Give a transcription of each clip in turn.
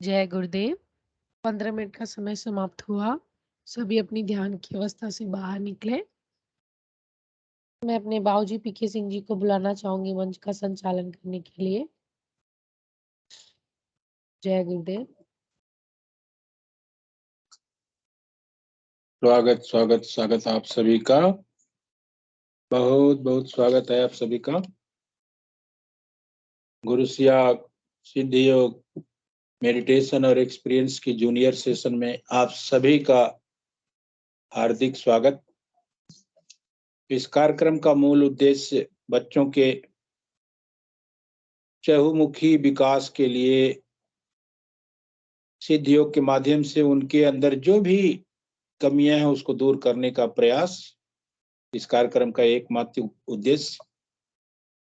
जय गुरुदेव। 15 मिनट का समय समाप्त हुआ। सभी अपनी ध्यान की अवस्था से बाहर निकले। मैं अपने बाबूजी पीके सिंह जी को बुलाना चाहूंगी मंच का संचालन करने के लिए। जय गुरुदेव। स्वागत स्वागत स्वागत आप सभी का, बहुत बहुत स्वागत है आप सभी का। गुरु सियाक सिद्धि योग मेडिटेशन और एक्सपीरियंस की जूनियर सेशन में आप सभी का हार्दिक स्वागत। इस कार्यक्रम का मूल उद्देश्य बच्चों के चहुमुखी विकास के लिए सिद्ध योग के माध्यम से उनके अंदर जो भी कमियां हैं उसको दूर करने का प्रयास इस कार्यक्रम का एकमात्र उद्देश्य,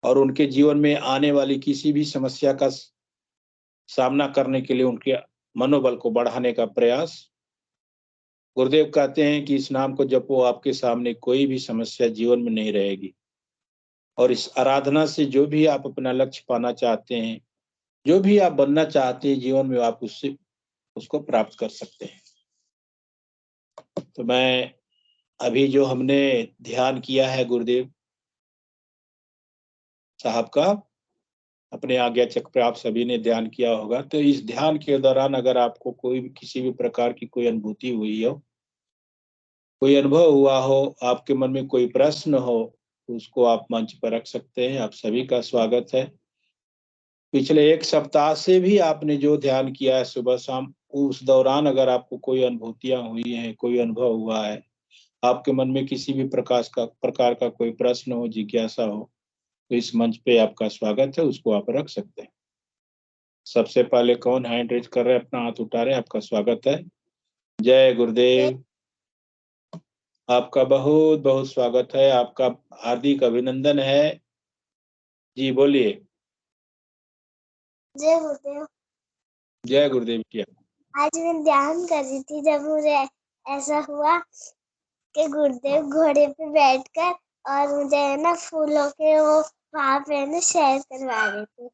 और उनके जीवन में आने वाली किसी भी समस्या का सामना करने के लिए उनके मनोबल को बढ़ाने का प्रयास। गुरुदेव कहते हैं कि इस नाम को जपो, आपके सामने कोई भी समस्या जीवन में नहीं रहेगी। और इस आराधना से जो भी आप अपना लक्ष्य पाना चाहते हैं, जो भी आप बनना चाहते हैं जीवन में, आप उसको प्राप्त कर सकते हैं। तो मैं अभी जो हमने ध्यान किया है गुरुदेव साहब का, अपने आज्ञा चक्र पे आप सभी ने ध्यान किया होगा। तो इस ध्यान के दौरान अगर आपको कोई भी किसी भी प्रकार की कोई अनुभूति हुई हो, कोई अनुभव हुआ हो, आपके मन में कोई प्रश्न हो, तो उसको आप मंच पर रख सकते हैं। आप सभी का स्वागत है। पिछले एक सप्ताह से भी आपने जो ध्यान किया है सुबह शाम, उस दौरान अगर आपको कोई अनुभूतियां हुई हैं, कोई अनुभव हुआ है, आपके मन में किसी भी प्रकार का कोई प्रश्न हो, जिज्ञासा हो, तो इस मंच पे आपका स्वागत है, उसको आप रख सकते हैं। सबसे पहले कौन हैंड रेज कर रहे हैं, अपना हाथ उठा रहे हैं, आपका स्वागत है। जय गुरुदेव। आपका बहुत बहुत स्वागत है, आपका हार्दिक अभिनंदन है। जी बोलिए। जय गुरुदेव। जय गुरुदेव किया। आज मैं ध्यान कर रही थी, जब मुझे ऐसा हुआ कि गुरुदेव घोड़े पे बैठकर और मुझे है ना फूलों के वो वहां पे है ना शेयर करवा रहे थे।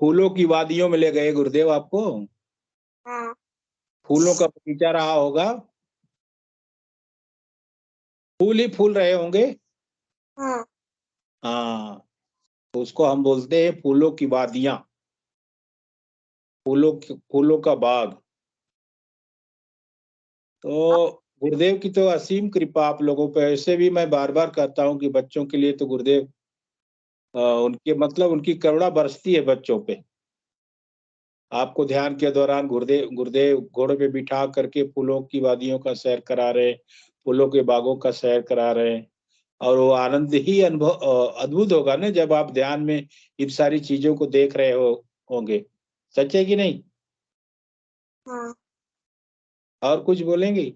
फूलों की वादियों में ले गए गुरुदेव आपको? हाँ। फूलों का बगीचा रहा होगा, फूल ही फूल रहे होंगे। हाँ। हाँ, तो उसको हम बोलते हैं फूलों की वादियां, फूलों का बाग। तो गुरुदेव की तो असीम कृपा आप लोगों पे। ऐसे भी मैं बार बार कहता हूँ कि बच्चों के लिए तो गुरुदेव उनके मतलब उनकी करुणा बरसती है बच्चों पे। आपको ध्यान के दौरान गुरुदेव घोड़े पे बिठा करके फूलों की वादियों का सैर करा रहे, फूलों के बागों का सैर करा रहे हैं। और वो आनंद ही अनुभव अद्भुत होगा ना, जब आप ध्यान में इन सारी चीजों को देख रहे होंगे। सच है कि नहीं? हाँ। और कुछ बोलेंगे?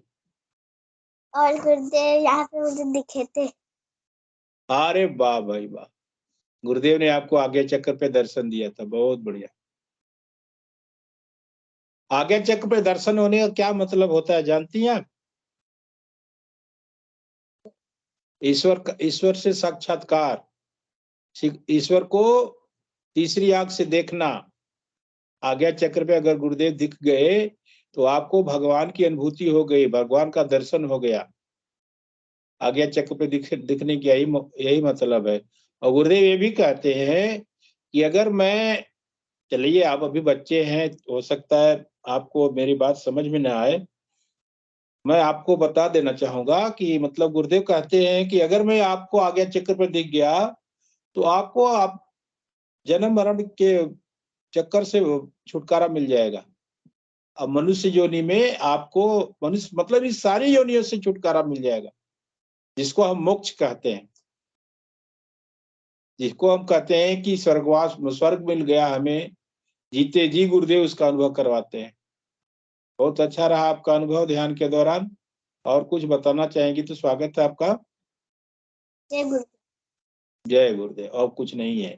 और गुरुदेव यहाँ पे मुझे दिखे थे। अरे वाह भाई वाह, गुरुदेव ने आपको आज्ञा चक्र पे दर्शन दिया था, बहुत बढ़िया। आज्ञा चक्र पे दर्शन होने का क्या मतलब होता है जानती हैं आप? ईश्वर से साक्षात्कार, ईश्वर को तीसरी आंख से देखना। आज्ञा चक्र पे अगर गुरुदेव दिख गए तो आपको भगवान की अनुभूति हो गई, भगवान का दर्शन हो गया। आज्ञा चक्र पे दिखने की यही मतलब है। और गुरुदेव ये भी कहते हैं कि अगर मैं, चलिए आप अभी बच्चे हैं, हो सकता है आपको मेरी बात समझ में ना आए, मैं आपको बता देना चाहूंगा कि मतलब गुरुदेव कहते हैं कि अगर मैं आपको आज्ञा चक्र पर दिख गया तो आपको आप जन्म मरण के चक्कर से छुटकारा मिल जाएगा। अब मनुष्य योनि में आपको, मनुष्य मतलब इस सारी योनियों से छुटकारा मिल जाएगा, जिसको हम मोक्ष कहते हैं, जिसको हम कहते हैं कि स्वर्गवास, स्वर्ग मिल गया हमें, जीते जी गुरुदेव उसका अनुभव करवाते हैं। बहुत अच्छा रहा आपका अनुभव ध्यान के दौरान। और कुछ बताना चाहेंगी तो स्वागत है आपका। जय गुरुदेव। जय गुरुदेव। और कुछ नहीं है।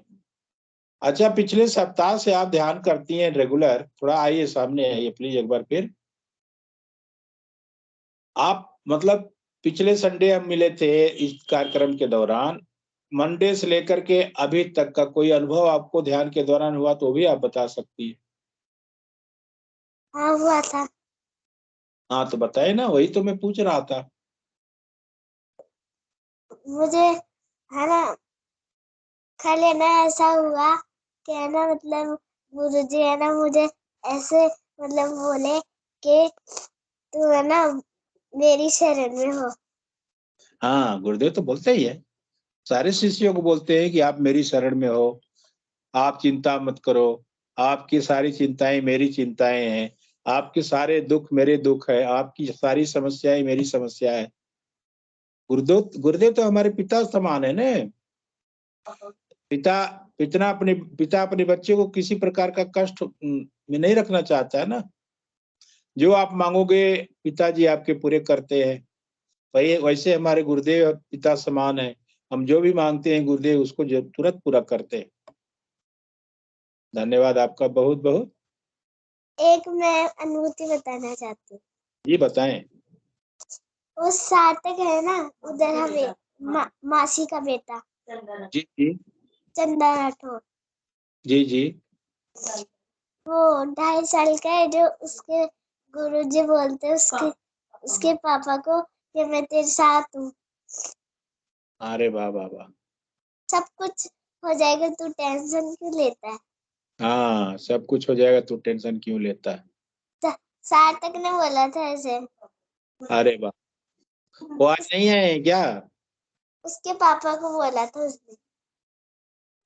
अच्छा, पिछले सप्ताह से आप ध्यान करती हैं रेगुलर, थोड़ा आइए सामने आइए प्लीज एक बार फिर। आप मतलब पिछले संडे हम मिले थे इस कार्यक्रम के दौरान, मंडे से लेकर के अभी तक का कोई अनुभव आपको ध्यान के दौरान हुआ तो भी आप बता सकती है। हाँ हुआ था। हाँ तो बताए ना, वही तो मैं पूछ रहा था। मुझे है ना कल है ना ऐसा हुआ कि है ना मतलब गुरुजी है ना मुझे ऐसे मतलब बोले कि तू है ना मेरी शरण में हो। हाँ, गुरुदेव तो बोलते ही है, सारे शिष्यों को बोलते हैं कि आप मेरी शरण में हो, आप चिंता मत करो, आपकी सारी चिंताएं मेरी चिंताएं हैं, आपके सारे दुख मेरे दुख है, आपकी सारी समस्याएं मेरी समस्या है। गुरुदेव तो हमारे पिता समान है ना। पिता पिता अपने बच्चे को किसी प्रकार का कष्ट में नहीं रखना चाहता है ना। जो आप मांगोगे पिताजी आपके पूरे करते हैं। वही वैसे हमारे गुरुदेव पिता समान है, हम जो भी मांगते हैं गुरुदेव उसको तुरंत पूरा करते हैं। धन्यवाद आपका बहुत बहुत। एक मैं अनुभूति बताना चाहती हूँ। जी बताएं। वो सार्थक है ना उधर हमें मासी का बेटा जी जी चंदा राठौर, जी जी। वो 2.5 साल का है। जो उसके गुरुजी बोलते हैं उसके पापा को कि मैं तेरे साथ हूँ, अरे वाह वाह वाह। सब कुछ हो जाएगा, तू टेंशन क्यों लेता है। हाँ, सब कुछ हो जाएगा, तू टेंशन क्यों लेता है। सार्थक ने बोला था ऐसे। अरे वाह, वो आज नहीं आए हैं क्या? उसके पापा को बोला था उसने।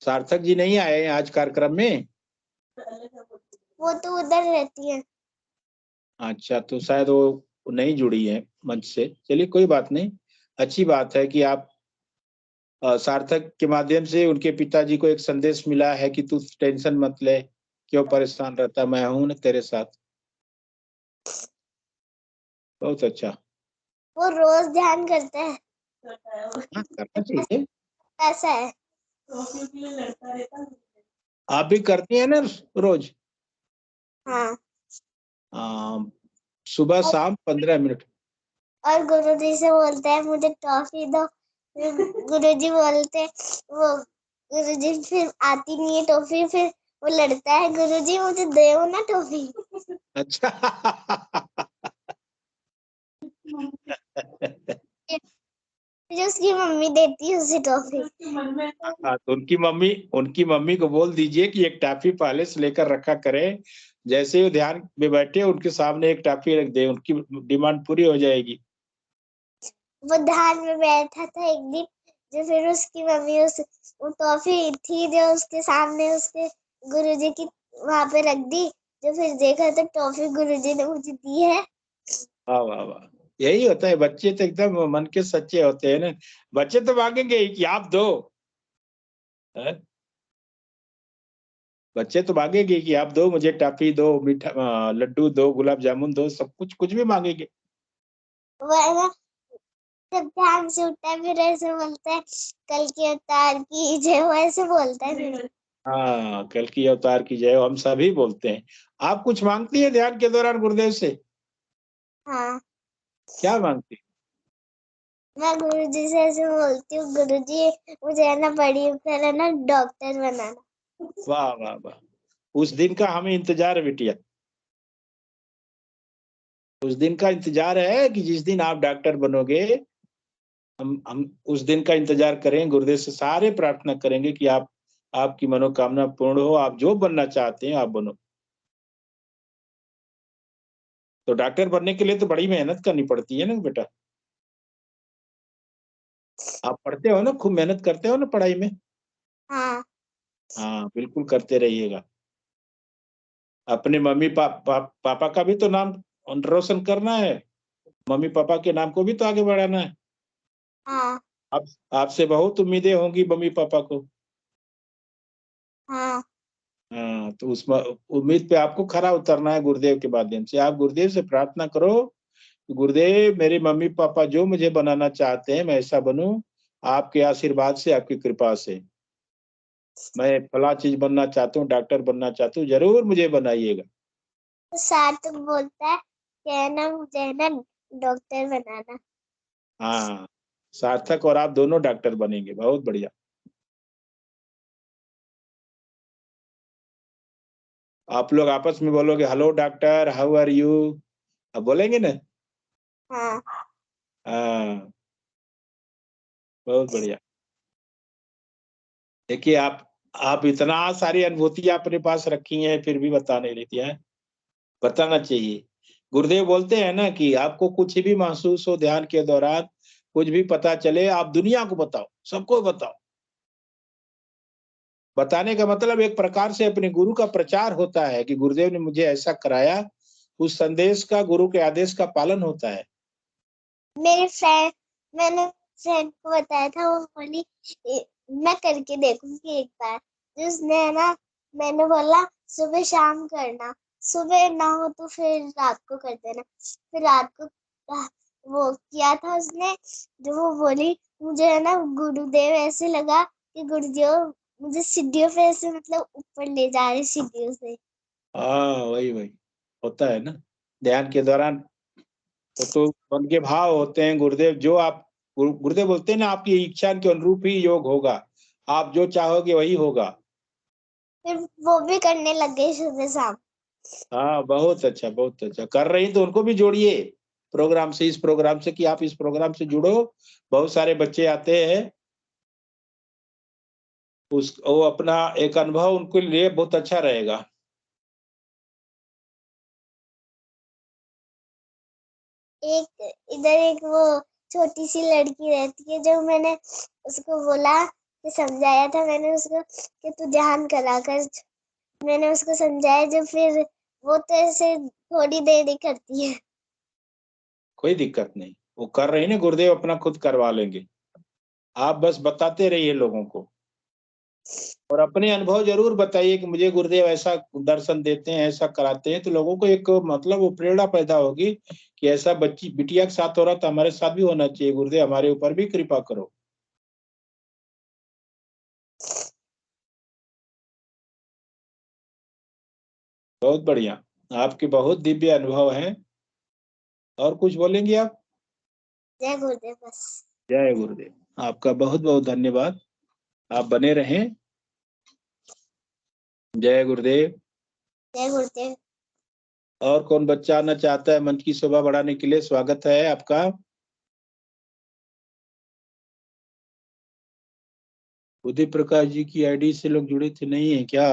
सार्थक जी नहीं आए हैं आज कार्यक्रम में? वो तो उधर रहती है। अच्छा, तो शायद वो नहीं जुड़ी है मंच से। चलिए कोई बात नहीं, अच्छी बात है कि आप सार्थक के माध्यम से उनके पिताजी को एक संदेश मिला है कि तू टेंशन मत ले, क्यों परेशान रहता, मैं हूं ना तेरे साथ। बहुत अच्छा। वो रोज ध्यान करता है। हाँ, करना चाहिए। ऐसा है। आप भी करती हैं ना रोज? हाँ। सुबह शाम 15 मिनट। और गुरुजी से बोलता है मुझे टॉफी दो। गुरुजी बोलते वो गुरुजी फिर आती नहीं है टॉफी, फिर वो लड़ता है, गुरुजी मुझे दो ना टॉफी। अच्छा। फिर उसकी मम्मी देती है उसे टॉफी। हाँ, तो उनकी मम्मी को बोल दीजिए कि एक टॉफी पहले से लेकर रखा करें, जैसे वो ध्यान में बैठे उनके सामने एक टॉफी रख दे, उनकी डिमांड पूरी हो जाएगी। वो ध्यान में बैठा था एक दिन, जो फिर उसकी मम्मी वो टॉफी थी जो उसके सामने उसके गुरुजी की वहां पे रख दी। जो फिर देखा तो टॉफी गुरुजी ने मुझे दी है। वाह वाह वाह, यही होता है, बच्चे तो एकदम मन के सच्चे होते हैं ना। बच्चे तो मांगेंगे ही कि आप दो, है? बच्चे तो मांगेंगे कि आप दो, मुझे टॉफी दो, मीठा लड्डू दो, गुलाब जामुन दो, सब कुछ कुछ भी मांगेंगे। वो है ना जब ध्यान से उठता है फिर ऐसे बोलता है कल के अवतार की जय, वो ऐसे बोलता है फिर। हाँ, कल की अवतार की जय हो, हम सभी बोलते हैं। आप कुछ मांगती है ध्यान के दौरान गुरुदेव से? हाँ, क्या मांगती? मैं गुरुजी से ऐसे बोलती हूँ, गुरुजी मुझे है ना बड़ी होकर है ना डॉक्टर बनाना। वाह वाह वाह, उस दिन का हमें इंतजार है बिटिया। उस दिन का इंतजार है कि जिस दिन आप डॉक्टर बनोगे। हम उस दिन का इंतजार करें, गुरुदेव से सारे प्रार्थना करेंगे कि आपकी मनोकामना पूर्ण हो, आप जो बनना चाहते हैं आप बनो। तो डॉक्टर बनने के लिए तो बड़ी मेहनत करनी पड़ती है ना बेटा। आप पढ़ते हो ना, खूब मेहनत करते हो ना पढ़ाई में? हाँ। हाँ, बिल्कुल करते रहिएगा। अपने पापा का भी तो नाम रोशन करना है, मम्मी पापा के नाम को भी तो आगे बढ़ाना है। हाँ। आप आपसे बहुत उम्मीदें होंगी मम्मी पापा को। हाँ। हाँ, तो उस उम्मीद पे आपको खरा उतरना है गुरुदेव के माध्यम से। आप गुरुदेव से प्रार्थना करो कि गुरुदेव मेरे मम्मी पापा जो मुझे बनाना चाहते हैं मैं ऐसा बनूं, आपके आशीर्वाद से, आपकी कृपा से। मैं फला चीज बनना चाहता हूँ, डॉक्टर बनना चाहता हूँ, जरूर मुझे बनाइएगा। तो सार्थक बोलता है कि है ना मुझे है ना डॉक्टर बनाना। हाँ, सार्थक और आप दोनों डॉक्टर बनेंगे, बहुत बढ़िया। आप लोग आपस में बोलोगे hello doctor, how are you, अब बोलेंगे ना? हाँ। हाँ, बहुत बढ़िया। देखिए आप इतना सारी अनुभूति अपने पास रखी हैं, फिर भी बता नहीं लेती हैं। बताना चाहिए। गुरुदेव बोलते हैं ना कि आपको कुछ भी महसूस हो ध्यान के दौरान, कुछ भी पता चले, आप दुनिया को बताओ, सबको बताओ। बताने का मतलब एक प्रकार से अपने गुरु का प्रचार होता है कि गुरुदेव ने मुझे ऐसा कराया, उस संदेश का, गुरु के आदेश का पालन होता है। मैंने फ्रेंड को बताया था, वो बोली मैं करके देखूंगी एक बार। तो उसने है ना, मैंने बोला सुबह शाम करना, सुबह ना हो तो फिर रात को कर देना। फिर रात को वो किया था उसने, जो वो बोली मुझे है ना गुरुदेव ऐसे लगा कि गुरुदेव मुझे सीढ़ियों पे ऐसे मतलब ऊपर ले जा रहे सीढ़ियों से। हाँ, वही होता है ना ध्यान के दौरान। तो मन के भाव होते हैं। गुरुदेव जो आप गुरुदेव बोलते हैं ना, आपकी इच्छा के अनुरूप ही योग होगा, आप जो चाहोगे वही होगा। फिर वो भी करने लग गए सुबह शाम। हाँ, बहुत अच्छा, बहुत अच्छा। कर रही तो उनको भी जोड़िए प्रोग्राम से, इस प्रोग्राम से, कि आप इस प्रोग्राम से जुड़ो। बहुत सारे बच्चे आते हैं, वो अपना एक अनुभव उनके लिए बहुत अच्छा रहेगा। इधर एक वो छोटी सी लड़की रहती है, जो मैंने उसको बोला कि समझाया था मैंने उसको कि तू ध्यान करा कर। मैंने उसको समझाया, जो फिर वो तो ऐसे थोड़ी देर ही करती है। कोई दिक्कत नहीं, वो कर रही ना, गुरुदेव अपना खुद करवा लेंगे। आप बस बताते रहिए लोगों को, और अपने अनुभव जरूर बताइए कि मुझे गुरुदेव ऐसा दर्शन देते हैं, ऐसा कराते हैं। तो लोगों को एक मतलब वो प्रेरणा पैदा होगी कि ऐसा बच्ची बिटिया के साथ हो रहा तो हमारे साथ भी होना चाहिए, गुरुदेव हमारे ऊपर भी कृपा करो। बहुत बढ़िया, आपके बहुत दिव्य अनुभव हैं। और कुछ बोलेंगे आप? जय गुरुदेव। बस जय गुरुदेव, आपका बहुत बहुत धन्यवाद, आप बने रहें। जय गुरुदेव। जय गुरुदेव। और कौन बच्चा आना चाहता है मंच की शोभा बढ़ाने के लिए? स्वागत है आपका। उदय प्रकाश जी की आईडी से लोग जुड़े थे, नहीं है क्या?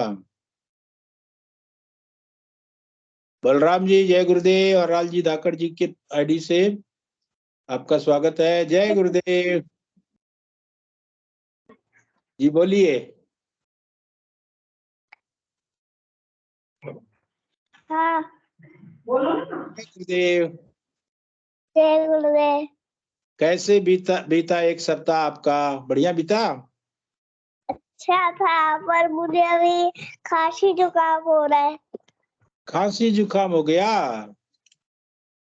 बलराम जी जय गुरुदेव, और लाल जी धाकड़ जी के आईडी से आपका स्वागत है। जय गुरुदेव जी, बोलिए। हाँ, जय गुरुदेव। जय गुरुदेव। कैसे बीता बीता एक सप्ताह आपका? बढ़िया बीता? अच्छा था, पर मुझे अभी खांसी जुकाम हो रहा है। खांसी जुकाम हो गया?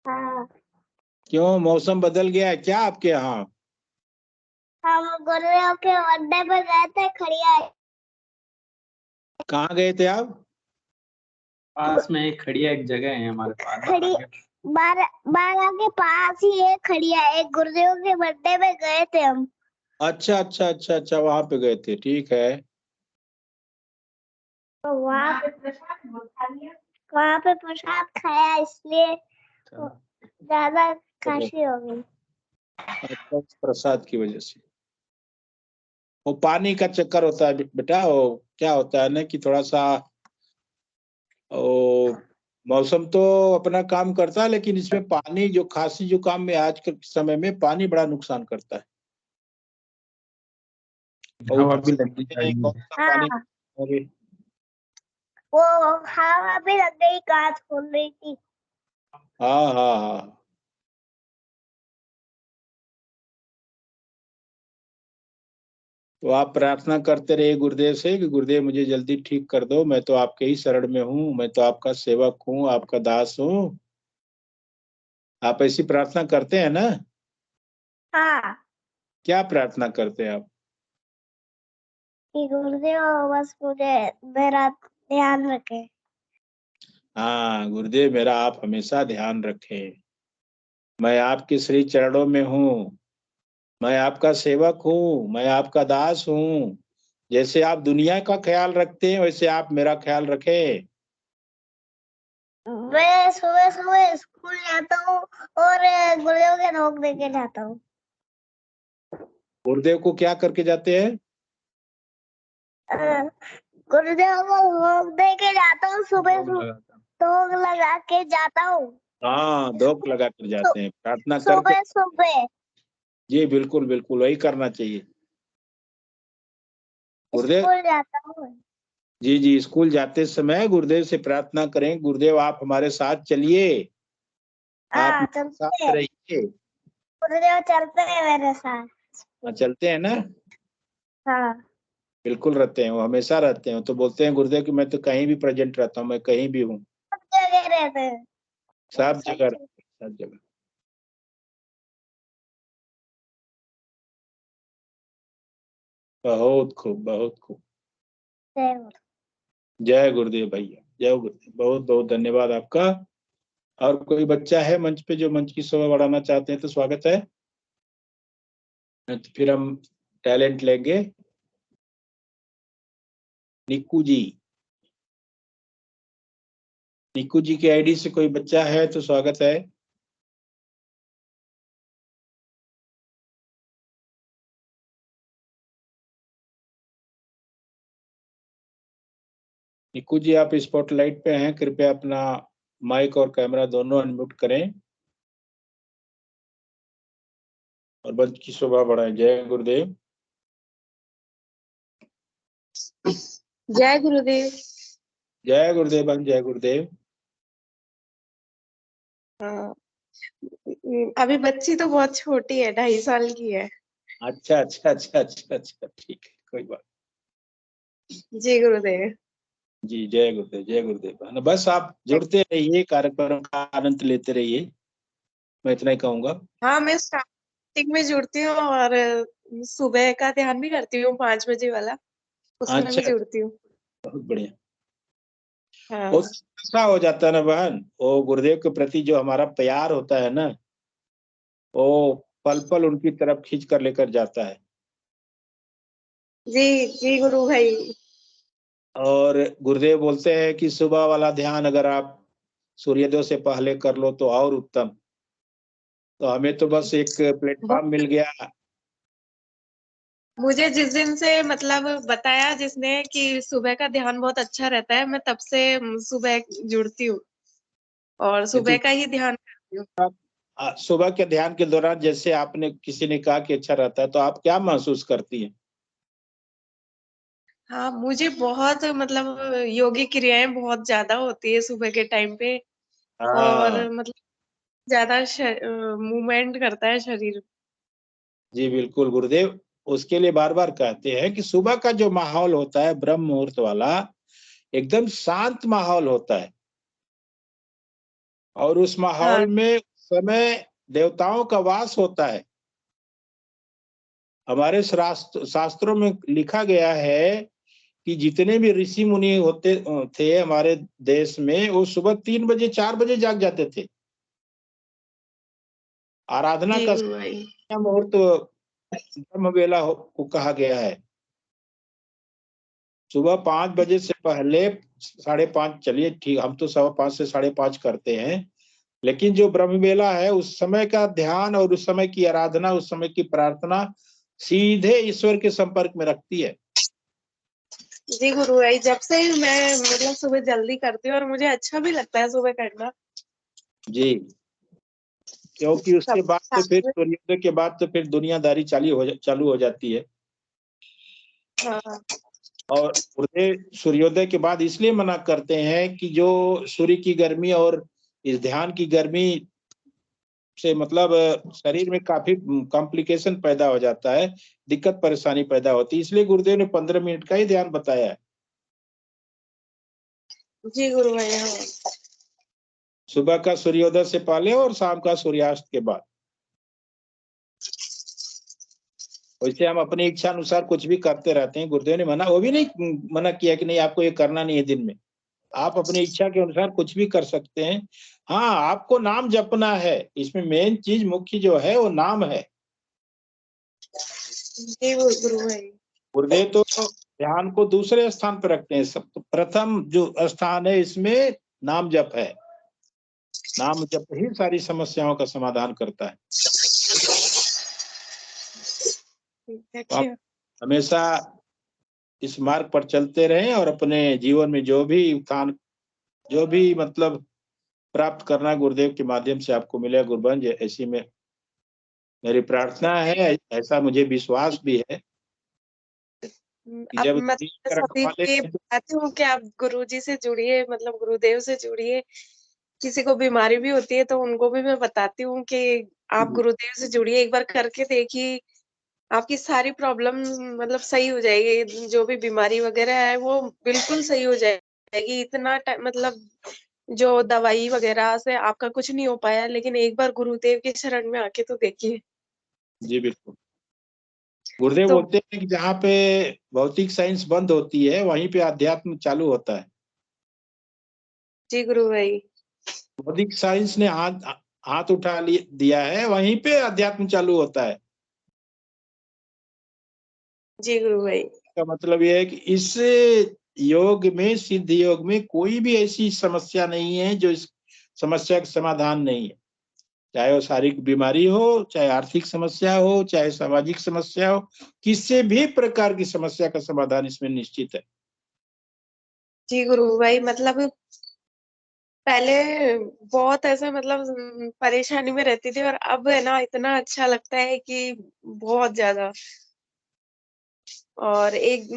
हाँ, क्यों, मौसम बदल गया है क्या आपके यहाँ? हम गुरुदेव के अड्डे पे गए थे, खड़िया। कहाँ गए थे आप? पास में एक खड़िया एक जगह है हमारे पास। खड़ी बारह के पास ही एक खड़िया, एक गुरुदेव के बर्थडे पे गए थे हम। अच्छा अच्छा अच्छा अच्छा, वहां पे गए थे, ठीक है। तो वहाँ पे प्रसाद खाया, इसलिए ज्यादा खांसी हो गई। अच्छा, प्रसाद की वजह से। वो पानी का चक्कर होता है बेटा, वो क्या होता है ना कि थोड़ा सा ओ, मौसम तो अपना काम करता है, लेकिन इसमें पानी, जो खांसी जुकाम में आज के समय में पानी बड़ा नुकसान करता है। और हवा ऊपर भी से लग गई। कौन सा पानी? हाँ, अरे वो हवा भी लग गई, कांच खोल रही थी। हाँ हाँ हाँ, तो आप प्रार्थना करते रहिए गुरुदेव से कि गुरुदेव मुझे जल्दी ठीक कर दो, मैं तो आपके ही शरण में हूँ, मैं तो आपका सेवक हूँ, आपका दास हूँ। आप ऐसी प्रार्थना करते हैं ना? हाँ, क्या प्रार्थना करते हैं आप? कि गुरुदेव बस मुझे मेरा ध्यान रखे। हाँ, गुरुदेव मेरा आप हमेशा ध्यान रखें, मैं आपके श्री चरणों में हूँ, मैं आपका सेवक हूँ, मैं आपका दास हूँ। जैसे आप दुनिया का ख्याल रखते हैं, वैसे आप मेरा ख्याल रखें। मैं सुबह सुबह स्कूल जाता हूँ और गुरुदेव के नोक दे के जाता हूँ। गुरुदेव को क्या करके जाते हैं? गुरुदेव को नोक दे के जाता हूँ, सुबह सुबह नोक लगा के जाता हूँ। हाँ, धोख लगा कर जाते हैं, प्रार्थना करके। सुबह सुबह जी बिल्कुल बिल्कुल, वही करना चाहिए। गुरुदेव स्कूल जाता हूँ। जी जी, स्कूल जाते समय गुरुदेव से प्रार्थना करें, गुरुदेव आप हमारे साथ चलिए, आप हाँ, मेरे चलते साथ हैं। रहिए। गुरुदेव चलते हैं मेरे साथ। चलते हैं ना? हाँ, बिल्कुल रहते हैं, वो हमेशा रहते हैं। तो बोलते हैं गुरुदेव कि मैं तो कहीं भी प्रेजेंट रहता हूँ, मैं कहीं भी हूँ, सब जगह रहते हैं। सब जगह रहते हैं, सब जगह। बहुत खूब, बहुत खूब। जय गुरु। जय गुरुदेव भैया, जय गुरुदेव, बहुत बहुत धन्यवाद आपका। और कोई बच्चा है मंच पे जो मंच की शोभा बढ़ाना चाहते हैं तो स्वागत है। तो फिर हम टैलेंट लेंगे। निक्कू जी, निक्कू जी की आईडी से कोई बच्चा है तो स्वागत है। निक्कू जी आप स्पॉटलाइट पे हैं, कृपया अपना माइक और कैमरा दोनों अनम्यूट करें और मंच की शोभा बढ़ाएं। जय गुरुदेव। जय गुरुदेव। जय गुरुदेव बहन, जय गुरुदेव। हाँ, अभी बच्ची तो बहुत छोटी है, 2.5 साल की है। अच्छा अच्छा अच्छा अच्छा अच्छा, ठीक है, कोई बात। जी गुरुदेव। जी जय गुरुदेव, जय गुरुदेव बहन। बस आप जुड़ते रहिए, कार्यक्रम का आनंद लेते रहिए, मैं इतना ही कहूंगा। हाँ, मैं स्टार्टिंग में जुड़ती हूँ और सुबह का ध्यान भी करती हूँ, 5 बजे वाला, उसमें अच्छा, भी जुड़ती हूँ। बहुत बढ़िया। वो हाँ ऐसा हो जाता है ना बहन, वो गुरुदेव के प्रति जो हमारा प्यार होता है ना, वो पल पल उनकी तरफ खींच कर लेकर जाता है। जी जी गुरु भाई। और गुरुदेव बोलते हैं कि सुबह वाला ध्यान अगर आप सूर्योदय से पहले कर लो तो और उत्तम। तो हमें तो बस एक प्लेटफॉर्म मिल गया। मुझे जिस दिन से मतलब बताया जिसने कि सुबह का ध्यान बहुत अच्छा रहता है, मैं तब से सुबह जुड़ती हूँ और ये सुबह तो का ही ध्यान करती हूँ। सुबह के ध्यान के दौरान जैसे आपने किसी ने कहा कि अच्छा रहता है, तो आप क्या महसूस करती हैं? हाँ, मुझे बहुत मतलब योगी क्रियाएं बहुत ज्यादा होती है सुबह के टाइम पे, और हाँ मतलब ज्यादा मूवमेंट करता है शरीर। जी बिल्कुल, गुरुदेव उसके लिए बार बार कहते हैं कि सुबह का जो माहौल होता है ब्रह्म मुहूर्त वाला, एकदम शांत माहौल होता है। और उस हाँ माहौल में समय देवताओं का वास होता है। हमारे शास्त्रों में लिखा गया है कि जितने भी ऋषि मुनि होते थे हमारे देश में, वो सुबह 3 बजे 4 बजे जाग जाते थे। आराधना जी का गुरु भाई। मुहूर्त ब्रह्म बेला को कहा गया है। सुबह 5 बजे से पहले 5:30, चलिए ठीक, हम तो 5:15 से 5:30 करते हैं, लेकिन जो ब्रह्म बेला है उस समय का ध्यान और उस समय की आराधना, उस समय की प्रार्थना सीधे ईश्वर के संपर्क में रखती है। जी गुरु भाई, जब से ही मैं मतलब सुबह जल्दी करती हूँ और मुझे अच्छा भी लगता है सुबह करना। जी, क्योंकि उसके सब बाद तो साथ फिर में। सूर्योदय के बाद तो फिर दुनियादारी चालू हो जाती है। हाँ और सूर्योदय के बाद इसलिए मना करते हैं कि जो सूर्य की गर्मी और इस ध्यान की गर्मी से मतलब शरीर में काफी कॉम्प्लिकेशन पैदा हो जाता है, दिक्कत परेशानी पैदा होती है, इसलिए गुरुदेव ने 15 मिनट का ही ध्यान बताया है। जी गुरु भाई। हाँ सुबह का सूर्योदय से पहले और शाम का सूर्यास्त के बाद। वैसे हम अपनी इच्छा अनुसार कुछ भी करते रहते हैं, गुरुदेव ने मना वो भी नहीं मना किया कि नहीं आपको ये करना नहीं है दिन में। आप अपनी इच्छा के अनुसार कुछ भी कर सकते हैं। हाँ, आपको नाम जपना है, इसमें मेन चीज मुख्य जो है वो नाम है। जी गुरु भाई। गुरुदेव तो ध्यान को दूसरे स्थान पर रखते हैं, सब प्रथम जो स्थान है इसमें नाम जप है। नाम जप ही सारी समस्याओं का समाधान करता है। तो आप हमेशा इस मार्ग पर चलते रहें और अपने जीवन में जो भी उत्थान, जो भी मतलब प्राप्त करना गुरुदेव के माध्यम से आपको मिले गुरुबंज, ऐसी में मेरी प्रार्थना है, ऐसा मुझे विश्वास भी है कि अब जब मैं दीन के सभी रखवाले को बताती हूँ कि आप गुरुजी से जुड़िए, मतलब गुरुदेव से जुड़िए। किसी को बीमारी भी होती है तो उनको भी मैं बताती हूँ कि आप गुरुदेव से जुड़िए, एक बार करके देखिए, आपकी सारी प्रॉब्लम मतलब सही हो जाएगी। जो भी बीमारी वगैरह है वो बिल्कुल सही हो जाएगी। इतना मतलब जो दवाई वगैरह से आपका कुछ नहीं हो पाया, लेकिन एक बार गुरुदेव के शरण में आके तो देखिए। जी बिल्कुल। गुरुदेव तो बोलते हैं कि जहाँ पे भौतिक साइंस बंद होती है वहीं पे अध्यात्म चालू होता है। जी गुरु भाई। भौतिक साइंस ने हाथ हाथ उठा दिया है, वहीं पे अध्यात्म चालू होता है। जी गुरु भाई। का मतलब यह है कि इस योग में, सिद्ध योग में कोई भी ऐसी समस्या नहीं है जो इस समस्या का समाधान नहीं है। चाहे वो शारीरिक बीमारी हो, चाहे आर्थिक समस्या हो, चाहे सामाजिक समस्या हो, किसी भी प्रकार की समस्या का समाधान इसमें निश्चित है। जी गुरु भाई, मतलब पहले बहुत ऐसे मतलब परेशानी में रहती थी, और अब है ना इतना अच्छा लगता है कि बहुत ज्यादा। और एक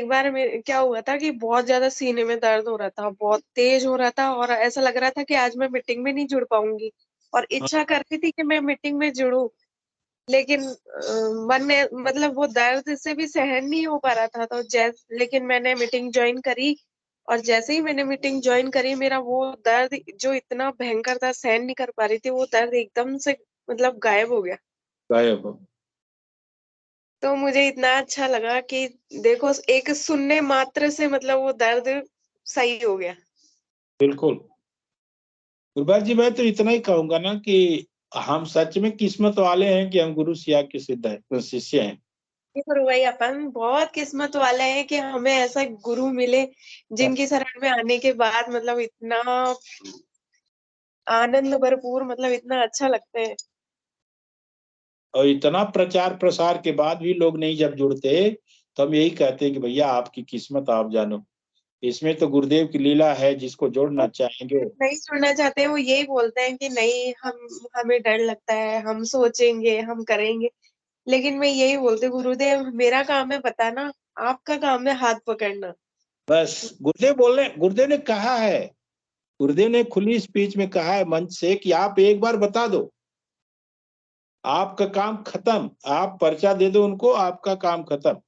बार में क्या हुआ था कि बहुत ज्यादा सीने में दर्द हो रहा था, बहुत तेज हो रहा था, और ऐसा लग रहा था कि आज मैं मीटिंग में नहीं जुड़ पाऊंगी। और हाँ, इच्छा करती थी कि मैं मीटिंग में जुड़ूं, लेकिन मन में मतलब वो दर्द से भी सहन नहीं हो पा रहा था। तो लेकिन मैंने मीटिंग ज्वाइन करी, और जैसे ही मैंने मीटिंग ज्वाइन करी, मेरा वो दर्द जो इतना भयंकर था, सहन नहीं कर पा रही थी, वो दर्द एकदम से मतलब गायब हो गया। गायब हो। तो मुझे इतना अच्छा लगा कि देखो, एक सुनने मात्र से मतलब वो दर्द सही हो गया। बिल्कुल। गुरबाज जी, मैं तो इतना ही कहूंगा ना कि हम सच में किस्मत वाले हैं कि हम गुरु सिया के शिष्य हैं। ये गुरु भाई, अपन बहुत किस्मत वाले हैं कि हमें ऐसा गुरु मिले जिनकी शरण में आने के बाद मतलब इतना आनंद भरपूर, मतलब इतना अच्छा लगता है। और इतना प्रचार प्रसार के बाद भी लोग नहीं जब जुड़ते, तो हम यही कहते हैं कि भैया आपकी किस्मत आप जानो। इसमें तो गुरुदेव की लीला है, जिसको जोड़ना चाहेंगे। नहीं सुनना चाहते हैं वो यही बोलते हैं कि नहीं, हमें डर लगता है, हम सोचेंगे, हम करेंगे। लेकिन मैं यही बोलती हूँ, गुरुदेव मेरा काम है बताना, आपका काम है हाथ पकड़ना। बस गुरुदेव ने कहा है, गुरुदेव ने खुली स्पीच में कहा है मंच से कि आप एक बार बता दो, आपका काम खत्म। आप पर्चा दे दो उनको, आपका काम खत्म।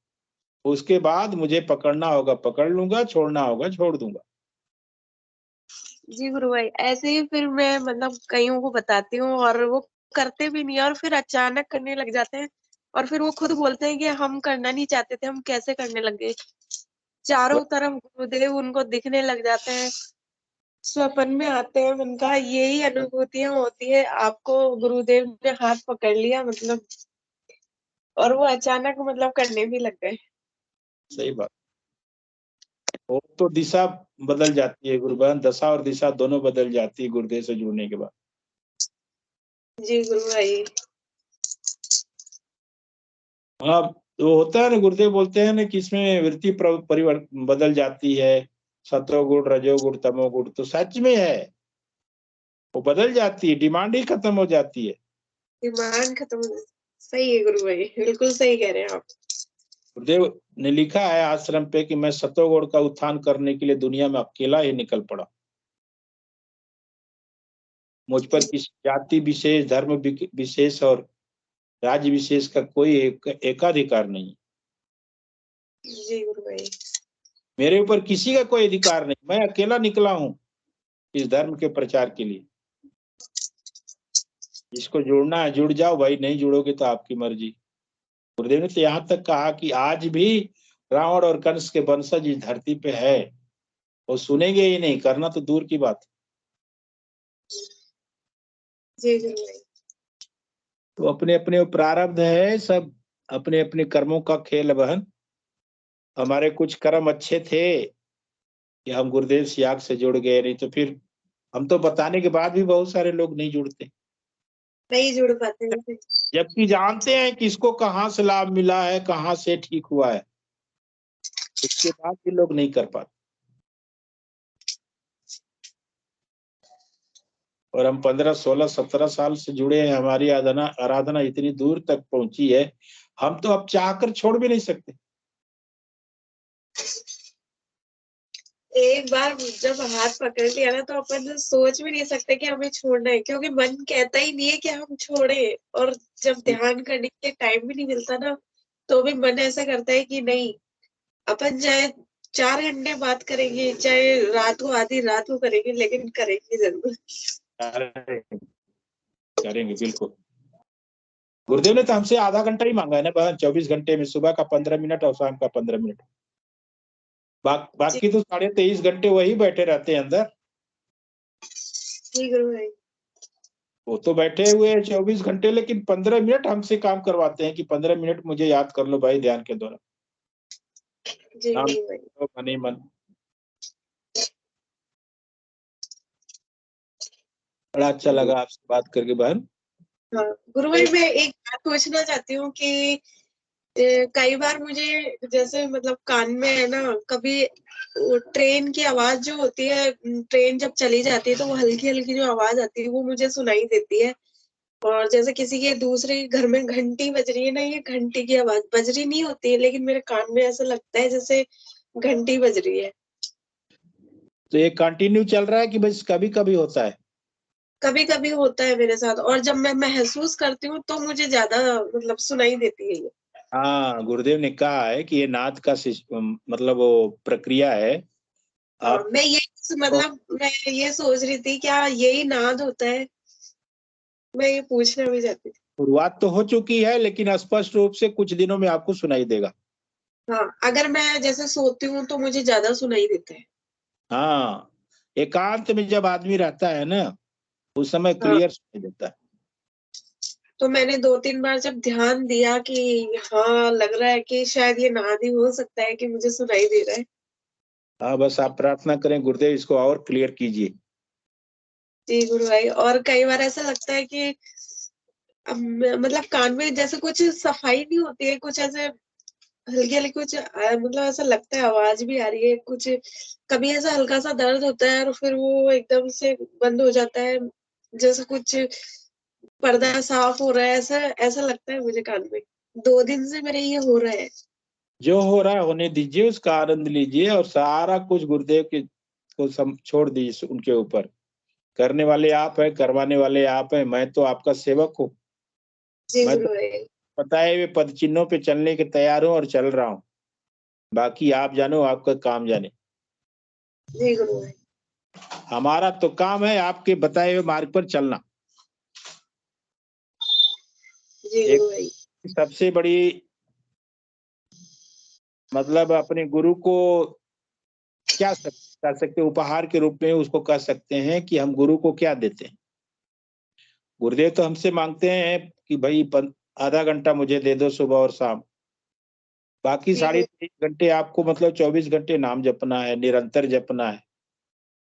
उसके बाद मुझे पकड़ना होगा पकड़ लूंगा, छोड़ना होगा छोड़ दूंगा। जी गुरु भाई, ऐसे ही फिर मैं मतलब कईयों को बताती हूँ, और वो करते भी नहीं है, और फिर अचानक करने लग जाते हैं। और फिर वो खुद बोलते हैं कि हम करना नहीं चाहते थे, हम कैसे करने लग गए। चारों तरफ गुरुदेव उनको दिखने लग जाते हैं, स्वप्न में आते हैं। उनका यही अनुभूतियां होती है, आपको गुरुदेव ने हाथ पकड़ लिया मतलब, और वो अचानक मतलब करने भी लग गए। सही बात। वो तो दिशा बदल जाती है गुरुबंद, दशा और दिशा दोनों बदल जाती है गुरुदेव से जुड़ने के बाद। जी गुरु भाई। हाँ, वो होता है ना, गुरुदेव बोलते हैं ना कि इसमें वृत्ति परिवर्तन बदल जाती है, सतोगुण रजोगुण तमोगुण, तो सच में है, वो बदल जाती है, डिमांड ही खत्म हो जाती है। डिमांड खत्म हो गई। सही है गुरु भाई, बिल्कुल सही कह रहे हैं आप। गुरुदेव ने लिखा है आश्रम पे कि मैं सतोगुण का उत्थान करने के लिए दुनिया में अकेला ही निकल पड़ा। मुझ पर किसी जाति विशेष, धर्म विशेष और राज्य विशेष का कोई एकाधिकार नहीं। जी गुरु भाई। मेरे ऊपर किसी का कोई अधिकार नहीं, मैं अकेला निकला हूं इस धर्म के प्रचार के लिए। जिसको जुड़ना है जुड़ जाओ भाई, नहीं जुड़ोगे तो आपकी मर्जी। गुरुदेव ने तो यहाँ तक कहा कि आज भी रावण और कंस के वंशज इस धरती पे है, वो सुनेंगे ही नहीं, करना तो दूर की बात। जी गुरु भाई। तो अपने अपने प्रारब्ध है, सब अपने अपने कर्मों का खेल बहन। हमारे कुछ कर्म अच्छे थे कि हम गुरुदेव सियाग से जुड़ गए, नहीं तो फिर हम तो बताने के बाद भी बहुत सारे लोग नहीं जुड़ते, नहीं जुड़ पाते हैं। जबकि जानते हैं कि इसको कहाँ से लाभ मिला है, कहाँ से ठीक हुआ है, उसके बाद भी लोग नहीं कर पाते। और हम 15, 16, 17 साल से जुड़े हैं, हमारी आराधना इतनी दूर तक पहुंची है, हम तो अब चाहकर छोड़ भी नहीं सकते। एक बार जब हाथ पकड़ लिया ना, तो अपन सोच भी नहीं सकते कि हमें छोड़ना है, क्योंकि मन कहता ही नहीं है कि हम छोड़े। और जब ध्यान करने के टाइम भी नहीं मिलता ना, तो भी मन ऐसा करता है कि नहीं, अपन चाहे 4 घंटे बात करेंगे, चाहे रात को आधी रात को करेंगे, लेकिन करेंगे जरूर। करेंगे बिल्कुल। गुरुदेव ने तो हमसे आधा घंटा ही मांगा है ना बहन, 24 घंटे में, सुबह का 15 मिनट और शाम का 15 मिनट। बाकी तो 23.5 घंटे वही बैठे रहते हैं अंदर। जी गुरु भाई। वो तो बैठे हुए हैं 24 घंटे, लेकिन 15 मिनट हमसे काम करवाते हैं कि 15 मिनट मुझे याद कर लो भाई ध्यान के दौरान। जी नाम गुरु भाई। तो मन ही मन। बड़ा अच्छा लगा आपसे बात करके बहन। हाँ गुरु भाई, मैं एक बात पूछना चाहती हूँ कि कई बार मुझे जैसे मतलब कान में है ना, कभी ट्रेन की आवाज जो होती है, ट्रेन जब चली जाती है तो वो हल्की हल्की जो आवाज आती है वो मुझे सुनाई देती है। और जैसे किसी के दूसरे घर में घंटी बज रही है ना, ये घंटी की आवाज बज रही नहीं होती है, लेकिन मेरे कान में ऐसा लगता है जैसे घंटी बज रही है। तो ये कंटिन्यू चल रहा है कि बस कभी कभी होता है? कभी कभी होता है मेरे साथ, और जब मैं महसूस करती हूँ तो मुझे ज्यादा मतलब सुनाई देती है ये। हाँ, गुरुदेव ने कहा है कि ये नाद का मतलब वो प्रक्रिया है। हाँ, आप मैं ये मतलब मैं ये सोच रही थी, क्या यही नाद होता है? मैं ये पूछना भी चाहती थी। शुरुआत तो हो चुकी है, लेकिन स्पष्ट रूप से कुछ दिनों में आपको सुनाई देगा। हाँ, अगर मैं जैसे सोती हूँ तो मुझे ज्यादा सुनाई देता है। हाँ, एकांत में जब आदमी रहता है ना, उस समय हाँ, क्लियर सुनाई देता है। तो मैंने 2-3 बार जब ध्यान दिया कि हाँ, लग रहा है कि शायद ये नाद ही हो सकता है कि मुझे सुनाई दे रहा है। हाँ, बस आप प्रार्थना करें गुरुदेव इसको और क्लियर कीजिए। जी गुरु भाई। और कई बार ऐसा लगता है कि मतलब कान में जैसे कुछ सफाई नहीं होती है, कुछ ऐसे हल्की हल्की कुछ मतलब ऐसा लगता है आवाज भी आ रही है कुछ। कभी ऐसा हल्का सा दर्द होता है और फिर वो एकदम से बंद हो जाता है, जैसे कुछ पर्दा साफ हो रहा है, ऐसा ऐसा लगता है मुझे कान में। 2 दिन से मेरे ये हो रहा है। जो हो रहा है होने दीजिए, उसका आनंद लीजिए और सारा कुछ गुरुदेव के को छोड़ दीजिए उनके ऊपर। करने वाले आप हैं, करवाने वाले आप हैं, मैं तो आपका सेवक हूँ। जी मैं तो गुरु भाई। बताए हुए पद चिन्हों पे चलने के तैयार हूँ और चल रहा हूँ। बाकी आप जानो, आपका काम जाने। जी गुरु भाई। हमारा तो काम है आपके बताए हुए मार्ग पर चलना। जी एक गुरु भाई। सबसे बड़ी मतलब अपने गुरु को क्या कर सकते हैं, उपहार के रूप में उसको कह सकते हैं कि हम गुरु को क्या देते हैं। गुरुदेव तो हमसे मांगते हैं कि भाई आधा घंटा मुझे दे दो सुबह और शाम। बाकी जी गुरु। 23.5 घंटे आपको मतलब 24 घंटे नाम जपना है, निरंतर जपना है।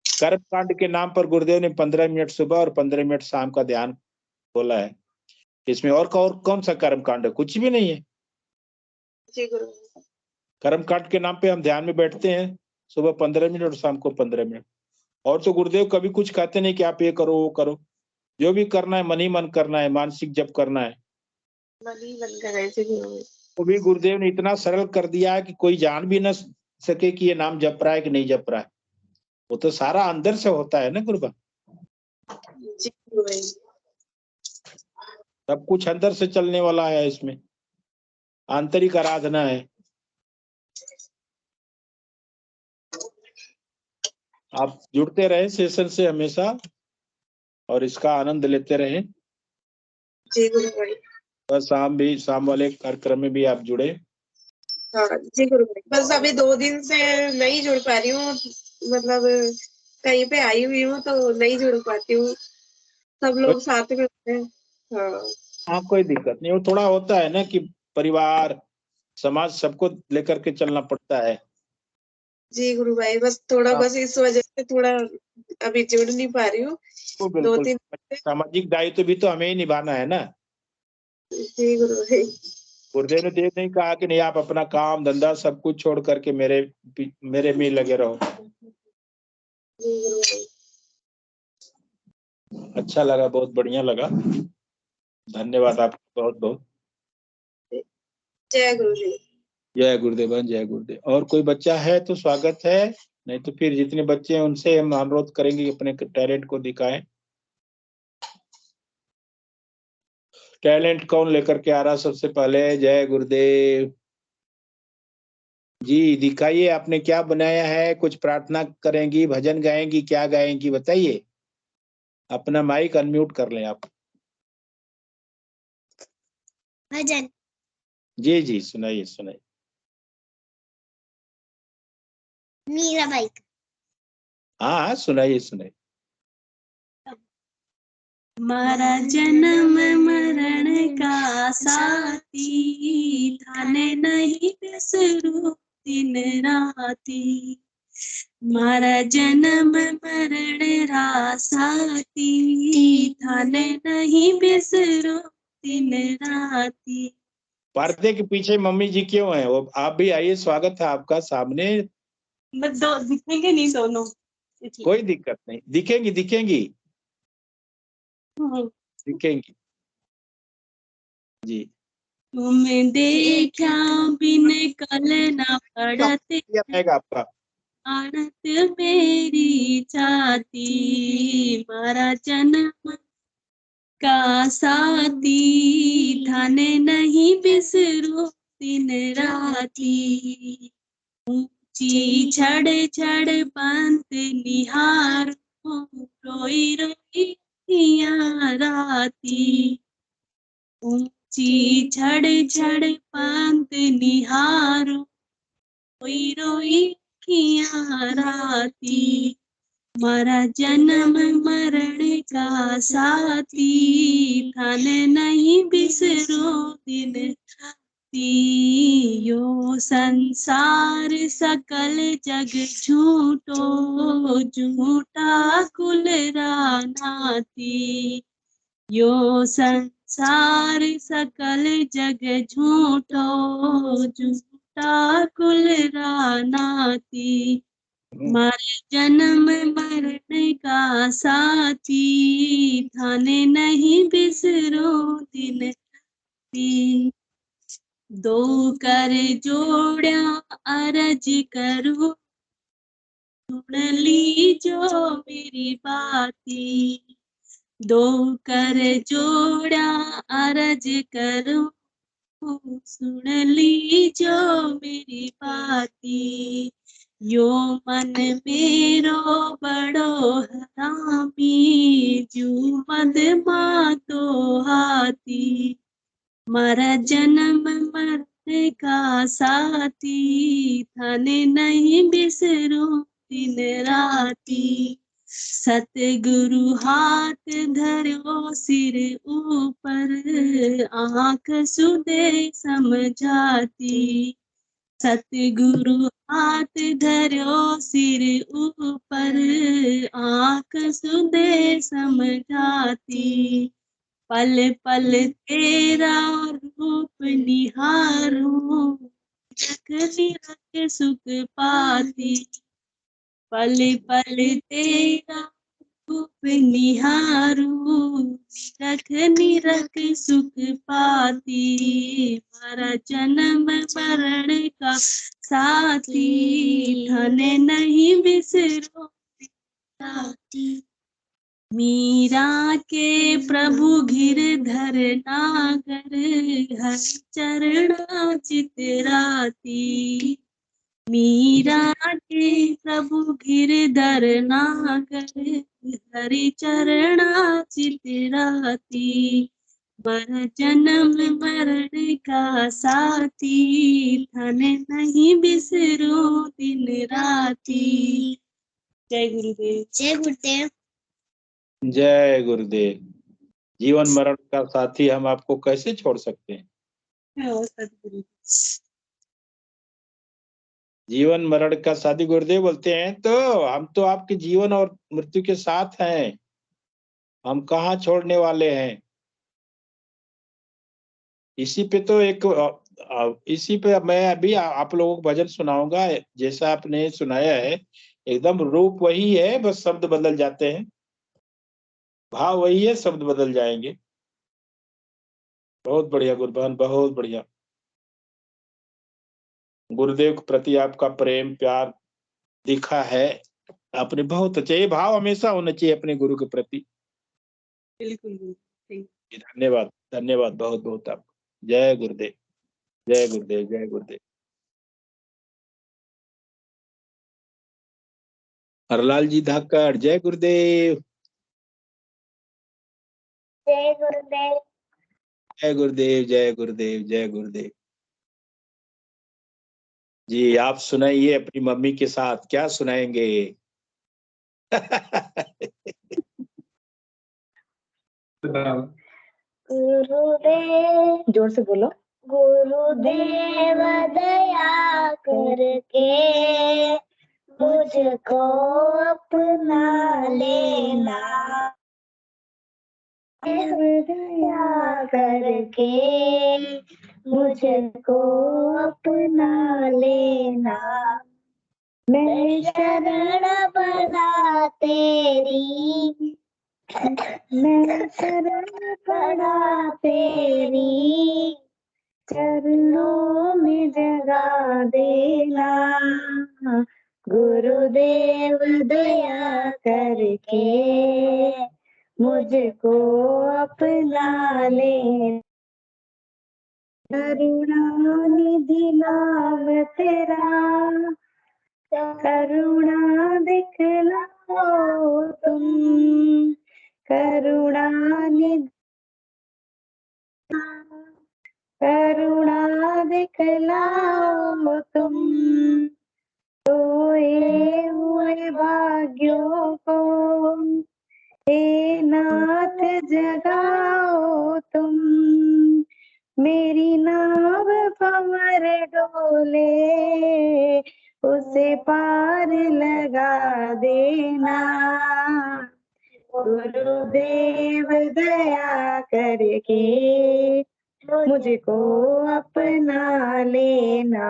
कर्म कांड के नाम पर गुरुदेव ने 15 मिनट सुबह और 15 मिनट शाम का ध्यान बोला है। इसमें और कौन सा कर्म कांड है? कुछ भी नहीं है। जी गुरु। कर्म कांड के नाम पे हम ध्यान में बैठते हैं, सुबह 15 मिनट और शाम को 15 मिनट। और तो गुरुदेव कभी कुछ कहते नहीं कि आप ये करो वो करो। जो भी करना है मन ही मन करना है, मानसिक जप करना है। मन ही मन कर रहे थे गुरु भाई। वो भी गुरुदेव ने इतना सरल कर दिया है कि कोई जान भी न सके कि ये नाम जप रहा है कि नहीं जप रहा है। वो तो सारा अंदर से होता है ना गुरुबा। जी गुरु भाई। सब कुछ अंदर से चलने वाला है, इसमें आंतरिक आराधना है। आप जुड़ते रहे सेशन से हमेशा और इसका आनंद लेते रहे। जी गुरु भाई। और शाम वाले कार्यक्रम में भी आप जुड़े। हाँ जी गुरु भाई। बस अभी 2 दिन से नहीं जुड़ पा रही हूँ, मतलब कहीं पे आई हुई हूँ तो नहीं जुड़ पाती हूँ। सब लोग साथ में होते हैं। हाँ। हाँ, कोई दिक्कत नहीं। वो थोड़ा होता है ना कि परिवार समाज सबको लेकर के चलना पड़ता है। जी गुरु भाई, बस थोड़ा हाँ, बस इस वजह से थोड़ा अभी जुड़ नहीं पा रही हूँ। बिल्कुल 2-3 सामाजिक दायित्व भी तो हमें ही निभाना है ना। जी गुरुदेव। गुरुदेव ने ये नहीं कहा कि नहीं आप अपना काम धंधा सब कुछ छोड़ करके मेरे में लगे रहो। जी गुरुदेव। अच्छा लगा, बहुत बढ़िया लगा, धन्यवाद आपका बहुत बहुत। जय गुरुदेव। जय गुरुदेव, जय गुरुदेव। और कोई बच्चा है तो स्वागत है, नहीं तो फिर जितने बच्चे हैं उनसे हम अनुरोध करेंगे कि अपने टैलेंट को दिखाएं। टैलेंट कौन लेकर के आ रहा सबसे पहले? जय गुरुदेव जी, दिखाइए आपने क्या बनाया है। कुछ प्रार्थना करेंगी, भजन गाएंगी, क्या गाएंगी बताइए। अपना माइक अनम्यूट कर लें आप। भजन। जी जी, सुनाइए सुनाइए। मीराबाई। हाँ सुनाइए सुनाइए। मारा जन्म मरण का साथी, थाने नहीं बिसरू दिन राती। मारा जन्म मरण रा साथी, थाने नहीं बिसरू दिन राती। पर्दे के पीछे मम्मी जी क्यों हैं? वो आप भी आइए, स्वागत है आपका सामने। बस दो दिखेंगे नहीं दोनों। कोई दिक्कत नहीं, दिखेंगी दिखेंगी दिखेंगी जी। तुम्हें देखा बिन कल ना पड़ते, आएगा आपका। आनत मेरी छाती। मारा जन्म का साथी, थाने नहीं बिसरो दिन राती। ऊंची छड़ छड़ पंत निहार, रोई रोई अखियाँ राती। ऊंची छड़ छड़ पंत निहारो, रोई रोई अखियाँ राती। मारा जन्म मरण का साथी, थाने नहीं बिसरो दिन राती। यो संसार सकल जग झूठो, झूठा कुल रानाती। यो संसार सकल जग झूठो, झूठा कुल रानाती। मारे जन्म मरण का साथी, थाने नहीं बिसरो दिन राती। दो कर जोड़ा अरज करो, सुन लीजो मेरी बाती। दो कर जोड़ा अरज करो, सुन लीजो मेरी बाती। यो मन मेरो बड़ो हरामी, जू मद मातो हाथी। मारा जन्म मरने का साथी, थाने नहीं बिसरो दिन राती। सतगुरु हाथ धरो सिर ऊपर, आँख सुदे समझाती। सतगुरु हाथ धरो सिर ऊपर, आँख सुदे समझाती। पल पल तेरा रूप निहारूं, रख निरख सुख पाती। पल पल तेरा रूप निहारूं, रख निरख सुख पाती। मारा जन्म मरण का साथी, थाने नहीं बिसरो राती। मीरा के प्रभु गिरधर नागर, हर चरणा चितराती। मीरा के प्रभु गिरधर नागर, हरि चरणा चितराती। मर जन्म मरण का साथी, थाने नहीं बिसरो दिन राती। जय गुरुदेव। जय गुरुदेव। जय गुरुदेव। जीवन मरण का साथी हम आपको कैसे छोड़ सकते हैं? सतगुरु। जीवन मरण का साथी गुरुदेव बोलते हैं, तो हम तो आपके जीवन और मृत्यु के साथ हैं, हम कहाँ छोड़ने वाले हैं। इसी पे तो इसी पे मैं अभी आप लोगों को भजन सुनाऊंगा, जैसा आपने सुनाया है एकदम रूप वही है, बस शब्द बदल जाते हैं, भाव वही है, शब्द बदल जाएंगे। बहुत बढ़िया गुरबान, बहुत बढ़िया। गुरुदेव के प्रति आपका प्रेम प्यार दिखा है आपने, बहुत अच्छा। ये भाव हमेशा होना चाहिए अपने गुरु के प्रति। बिल्कुल बिल्कुल। धन्यवाद, धन्यवाद बहुत बहुत आपको। जय गुरुदेव, जय गुरुदेव, जय गुरुदेव। हरलाल जी धाकड़, जय गुरुदेव। जय गुरुदेव। जय गुरुदेव, जय गुरुदेव, जय गुरुदेव। जी आप सुनाइए अपनी मम्मी के साथ, क्या सुनाएंगे? गुरुदेव, जोर से बोलो। गुरुदेव दया करके मुझको अपना लेना, दया करके मुझको अपना लेना। मैं शरण पड़ा तेरी, मैं शरण पड़ा तेरी, चरणों में जगा देना। गुरुदेव दया करके मुझको अपना ले। करुणानिधि नाम तेरा, करुणा दिखलाओ तुम, करुणानिधि करुणा दिखलाओ तुम। सोए हुए भाग्यों को हे नाथ जगाओ तुम, मेरी नाव भंवर डोले उसे पार लगा देना। गुरुदेव दया करके मुझको अपना लेना।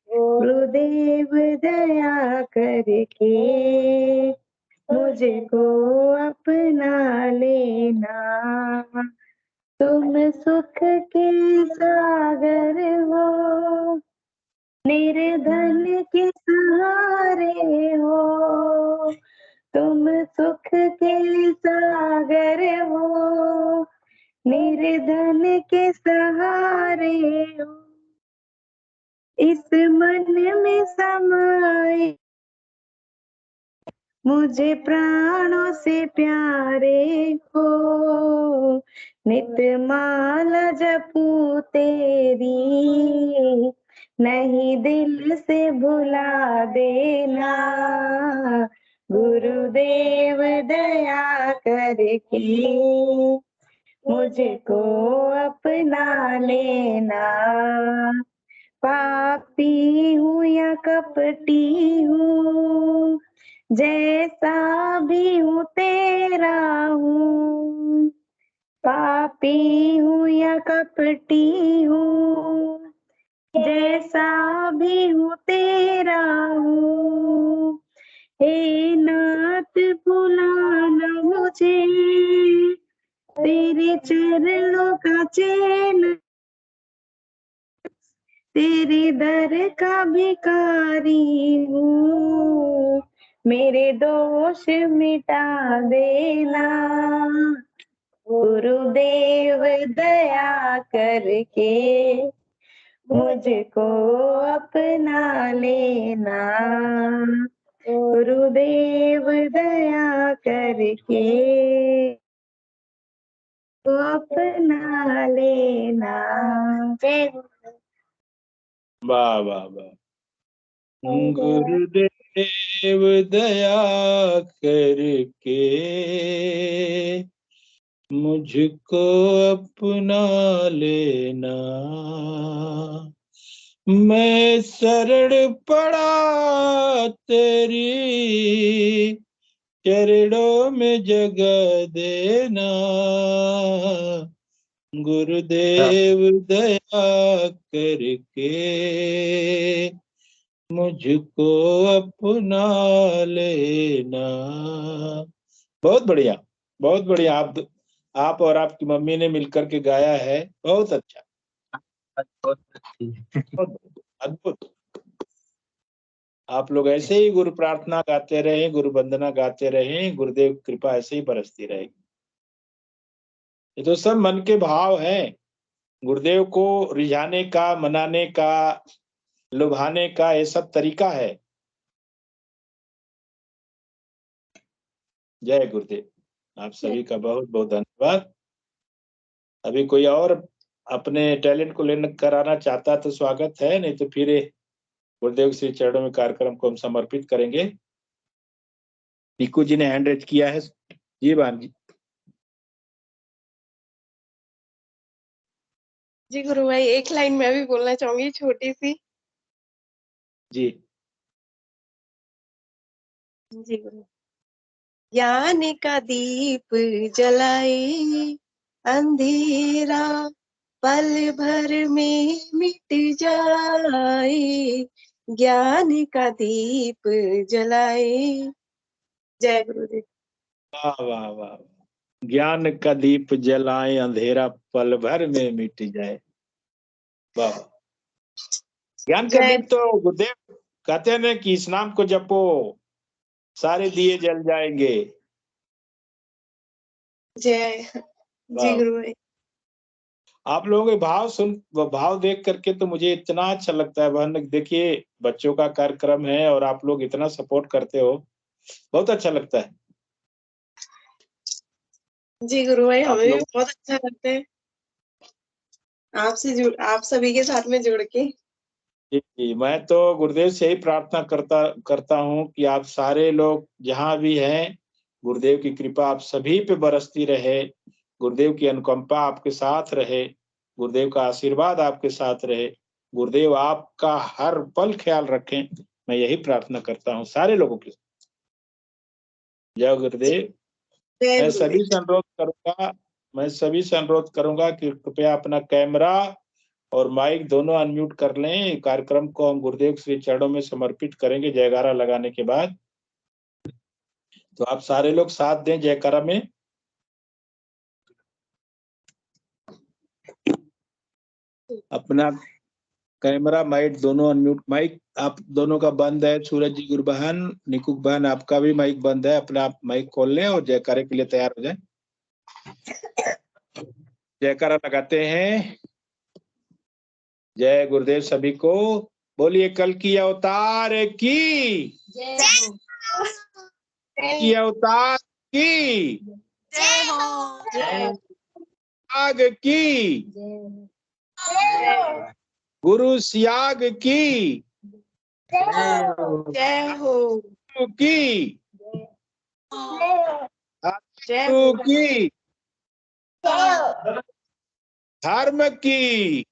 गुरुदेव दया करके मुझको अपना लेना। तुम सुख के सागर हो, निर्धन के सहारे हो। तुम सुख के सागर हो, निर्धन के सहारे हो। इस मन में समाए मुझे प्राणों से प्यारे हो, नित माला जपूं तेरी, नहीं दिल से भुला देना। गुरुदेव दया करके मुझको अपना लेना। पापी हूँ या कपटी हूँ, जैसा भी हूँ तेरा हूँ। पापी हूँ या कपटी हूँ, जैसा भी हूँ तेरा हूँ। हे नाथ भुलाना मुझे, तेरे चरणों का चैन, तेरे दर का भिखारी हूँ, मेरे दोष मिटा देना। गुरुदेव दया करके मुझको अपना लेना। गुरुदेव दया करके अपना लेना। जय गुरुदेव। वाह वाह वाह। गुरुदेव दया करके मुझको अपना लेना। मैं शरण पड़ा तेरी, चरणों में जगह देना, गुरुदेव दया करके मुझको अपना लेना। बहुत बढ़िया, बहुत बढ़िया। आप और आपकी मम्मी ने मिलकर के गाया है, बहुत अच्छा, बहुत अद्भुत। आप लोग ऐसे ही गुरु प्रार्थना गाते रहें, गुरु वंदना गाते रहें, गुरुदेव कृपा ऐसे ही बरसती रहेगी। ये तो सब मन के भाव हैं, गुरुदेव को रिझाने का, मनाने का, लुभाने का, ये सब तरीका है। जय गुरुदेव। आप सभी का बहुत बहुत धन्यवाद। अभी कोई और अपने टैलेंट को लेकर कराना चाहता तो स्वागत है, नहीं तो फिर गुरुदेव श्री चरणों में कार्यक्रम को हम समर्पित करेंगे। पीकू जी ने हैंड रेज किया है। जी बहन जी। जी गुरु भाई, एक लाइन मैं भी बोलना चाहूंगी, छोटी सी। जी जी गुरु। ज्ञान का दीप जलाए अंधेरा पल भर में मिट जाए, ज्ञान का दीप जलाए। जय गुरुदेव। वाह वाह वाह। ज्ञान का दीप जलाए अंधेरा पल भर में मिट जाए। वाह। ज्ञान का जय दीप तो गुरुदेव कहते हैं ना कि इस नाम को जपो सारे दिए जल जाएंगे। जय। जी वाह। गुरु भाई। आप लोगों के भाव देख करके तो मुझे इतना अच्छा लगता है बहन। देखिए बच्चों का कार्यक्रम है और आप लोग इतना सपोर्ट करते हो, बहुत अच्छा लगता है। जी गुरु भाई, आप हमें भी लोग बहुत अच्छा लगता है आप सभी के साथ में जुड़ के। जी, मैं तो गुरुदेव से ही प्रार्थना करता हूँ कि आप सारे लोग जहाँ भी हैं, गुरुदेव की कृपा आप सभी पे बरसती रहे, गुरुदेव की अनुकंपा आपके साथ रहे, गुरुदेव का आशीर्वाद आपके साथ रहे, गुरुदेव आपका हर पल ख्याल रखें। मैं यही प्रार्थना करता हूँ सारे लोगों के। जय गुरुदेव। जय मैं गुरुदेव। सभी से अनुरोध करूंगा कि कृपया अपना कैमरा और माइक दोनों अनम्यूट कर लें। कार्यक्रम को हम गुरुदेव श्री चरणों में समर्पित करेंगे जयकारा लगाने के बाद। तो आप सारे लोग साथ दें जयकारा में। अपना कैमरा माइक दोनों अनम्यूट। माइक आप दोनों का बंद है। सूरज जी, गुरु बहन, निकुक बहन, आपका भी माइक बंद है। अपना आप माइक खोल लें और जयकारे के लिए तैयार हो जाए। जयकारा लगाते हैं। जय गुरुदेव सभी को। बोलिए कल की अवतार की, की अवतार की, आग की, गुरु सियाग की, जय हो। की, जय गुरु हो। की, धर्म की,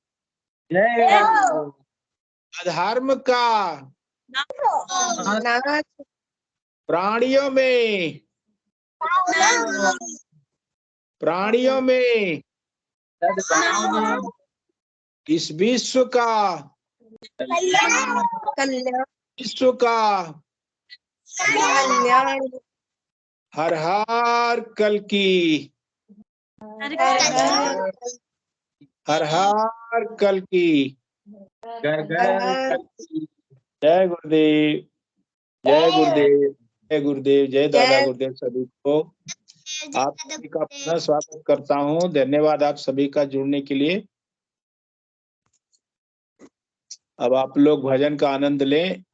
अधर्म का, नाथ। प्राणियों में, प्राणियों में, इस विश्व का, कल्याण। विश्व का, कल्याण। हर हर कल की, हर हर हर हर कल की। हर जय गुरुदेव। जय गुरुदेव। जय गुरुदेव। जय दादा जय। गुरुदेव सभी को। आप सभी का पुनः स्वागत करता हूँ। धन्यवाद आप सभी का जुड़ने के लिए। अब आप लोग भजन का आनंद लें।